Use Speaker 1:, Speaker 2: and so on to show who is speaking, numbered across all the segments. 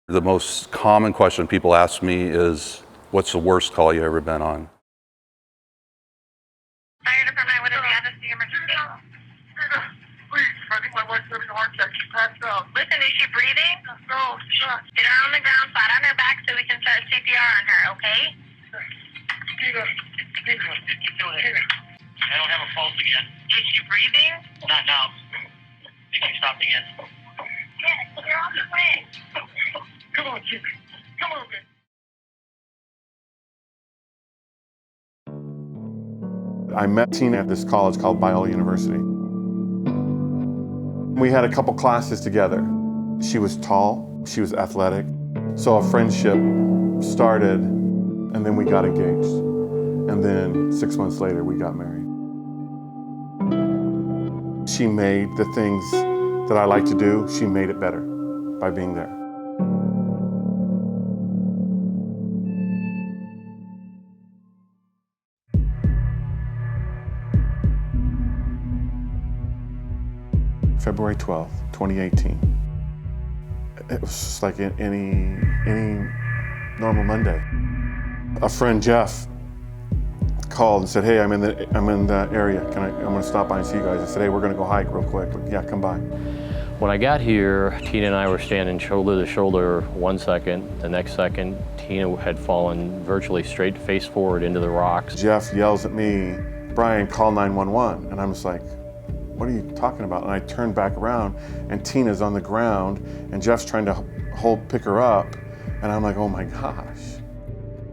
Speaker 1: The most common question people ask me is, what's the worst call you've ever been on?
Speaker 2: Fire department, what is the address of the emergency?
Speaker 3: Please, I think my wife's having a heart attack. She passed out.
Speaker 2: Listen, is she breathing?
Speaker 3: No, she's not.
Speaker 2: Get her on the ground, flat on her back so we can start CPR on her, okay?
Speaker 3: Keep doing it.
Speaker 4: I don't have a pulse again.
Speaker 2: Is she breathing?
Speaker 4: Not now. I think she stopped again.
Speaker 2: Yes, you're on the way.
Speaker 3: Come on, Jimmy. Come on, man.
Speaker 5: I met Tina at this college called Biola University. We had a couple classes together. She was tall, she was athletic, so a friendship started, and then we got engaged. And then 6 months later, we got married. She made the things that I like to do, she made it better by being there. February 12th, 2018. It was just like any normal Monday. A friend, Jeff, called and said, "Hey, I'm in the area. I'm gonna stop by and see you guys." I said, "Hey, we're gonna go hike real quick." "Yeah, come by."
Speaker 6: When I got here, Tina and I were standing shoulder to shoulder 1 second. The next second, Tina had fallen virtually straight face forward into the rocks.
Speaker 5: Jeff yells at me, "Brian, call 911." And I'm just like, "What are you talking about?" And I turn back around and Tina's on the ground and Jeff's trying to pick her up. And I'm like, oh my gosh.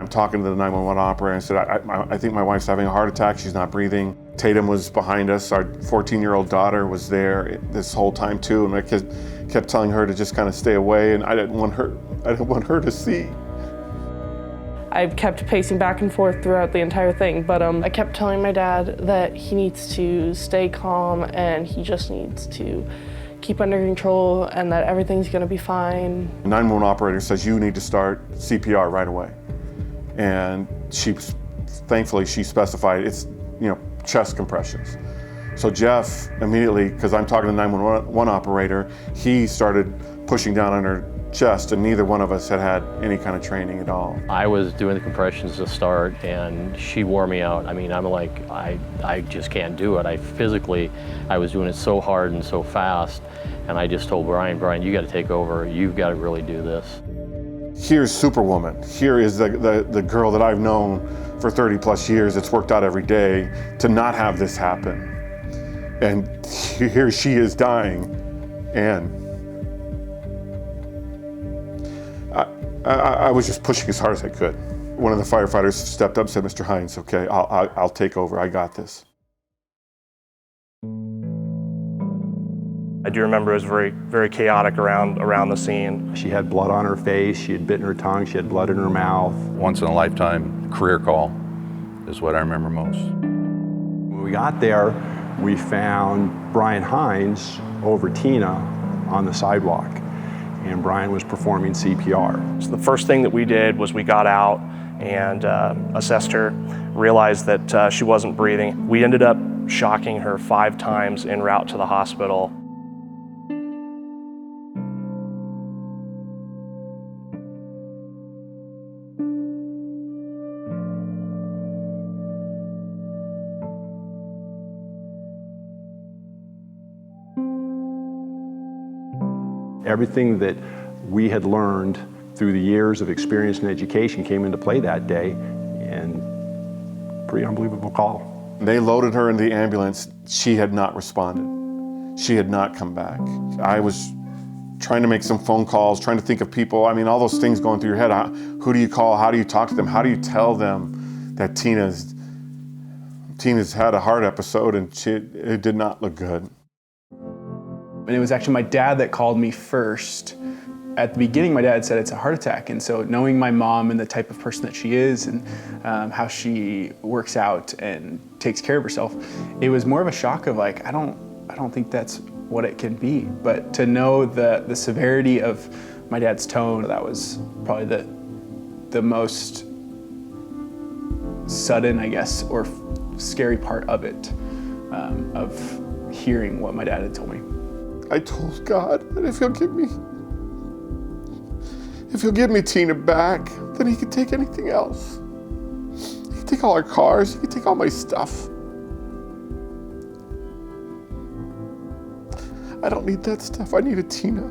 Speaker 5: I'm talking to the 911 operator and said, I think my wife's having a heart attack. She's not breathing. Tatum was behind us. Our 14-year-old daughter was there this whole time too. And I kept telling her to just kind of stay away, and I didn't want her to see.
Speaker 7: I kept pacing back and forth throughout the entire thing, but I kept telling my dad that he needs to stay calm and he just needs to keep under control and that everything's gonna be fine.
Speaker 5: The 911 operator says, "You need to start CPR right away." And thankfully she specified it's, chest compressions. So Jeff immediately, because I'm talking to the 911 operator, he started pushing down on her chest, and neither one of us had any kind of training at all.
Speaker 6: I was doing the compressions to start, and she wore me out. I mean, I'm like, I just can't do it. I was doing it so hard and so fast, and I just told Brian, you got to take over. You've got to really do this.
Speaker 5: Here's Superwoman. Here is the girl that I've known for 30 plus years that's worked out every day to not have this happen. And here she is dying, and I was just pushing as hard as I could. One of the firefighters stepped up and said, "Mr. Hines, okay, I'll take over, I got this."
Speaker 8: I do remember it was very, very chaotic around the scene.
Speaker 9: She had blood on her face, she had bitten her tongue, she had blood in her mouth.
Speaker 1: Once in a lifetime career call is what I remember most.
Speaker 9: When we got there, we found Brian Hines over Tina on the sidewalk, and Brian was performing CPR.
Speaker 8: So the first thing that we did was we got out and assessed her, realized that she wasn't breathing. We ended up shocking her 5 times en route to the hospital.
Speaker 9: Everything that we had learned through the years of experience and education came into play that day, and pretty unbelievable call.
Speaker 5: They loaded her in the ambulance. She had not responded. She had not come back. I was trying to make some phone calls, trying to think of people. I mean, all those things going through your head. Who do you call? How do you talk to them? How do you tell them that Tina's had a heart episode and it did not look good?
Speaker 10: And it was actually my dad that called me first. At the beginning, my dad said it's a heart attack. And so knowing my mom and the type of person that she is and how she works out and takes care of herself, it was more of a shock of like, I don't think that's what it can be. But to know the severity of my dad's tone, that was probably the most sudden, I guess, or scary part of it, of hearing what my dad had told me.
Speaker 5: I told God that if If he'll give me Tina back, then he can take anything else. He can take all our cars, he can take all my stuff. I don't need that stuff, I need a Tina.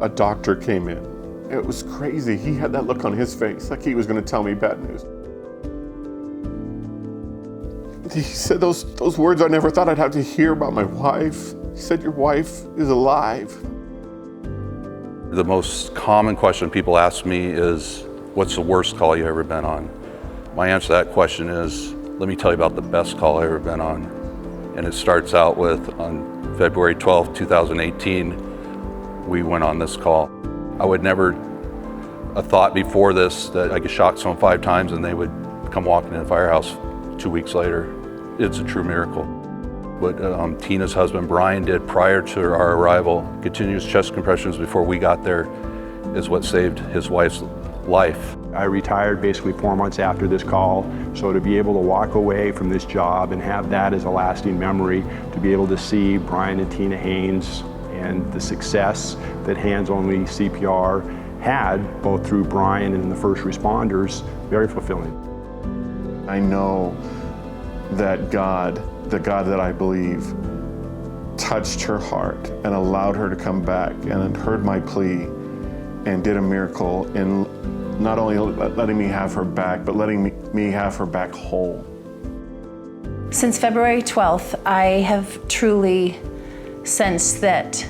Speaker 5: A doctor came in. It was crazy. He had that look on his face, like he was gonna tell me bad news. He said those words I never thought I'd have to hear about my wife. He said, your wife is alive.
Speaker 1: The most common question people ask me is, what's the worst call you've ever been on? My answer to that question is, let me tell you about the best call I've ever been on. And it starts out with, on February 12th, 2018, we went on this call. I would never have thought before this that I could shock someone 5 times and they would come walking in the firehouse 2 weeks later. It's a true miracle. What Tina's husband Brian did prior to our arrival, continuous chest compressions before we got there, is what saved his wife's life.
Speaker 9: I retired basically 4 months after this call, so to be able to walk away from this job and have that as a lasting memory, to be able to see Brian and Tina Hines and the success that Hands-Only CPR had, both through Brian and the first responders, very fulfilling.
Speaker 5: I know that God, the God that I believe, touched her heart and allowed her to come back and heard my plea and did a miracle in not only letting me have her back, but letting me have her back whole.
Speaker 11: Since February 12th, I have truly sensed that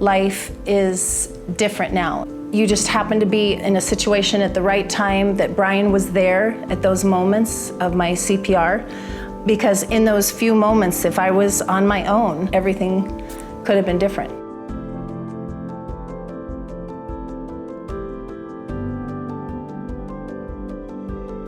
Speaker 11: life is different now. You just happen to be in a situation at the right time, that Brian was there at those moments of my CPR, because in those few moments, if I was on my own, everything could have been different.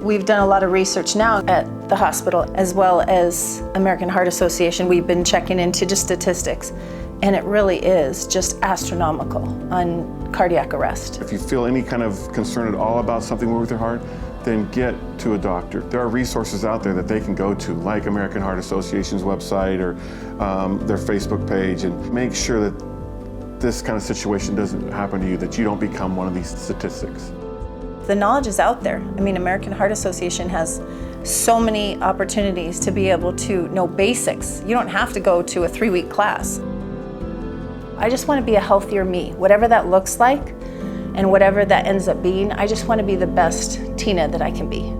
Speaker 11: We've done a lot of research now at the hospital, as well as American Heart Association. We've been checking into just statistics, and it really is just astronomical on cardiac arrest.
Speaker 5: If you feel any kind of concern at all about something with your heart, then get to a doctor. There are resources out there that they can go to, like American Heart Association's website or their Facebook page, and make sure that this kind of situation doesn't happen to you, that you don't become one of these statistics.
Speaker 11: The knowledge is out there. I mean, American Heart Association has so many opportunities to be able to know basics. You don't have to go to a 3-week class. I just want to be a healthier me, whatever that looks like and whatever that ends up being. I just want to be the best Tina that I can be.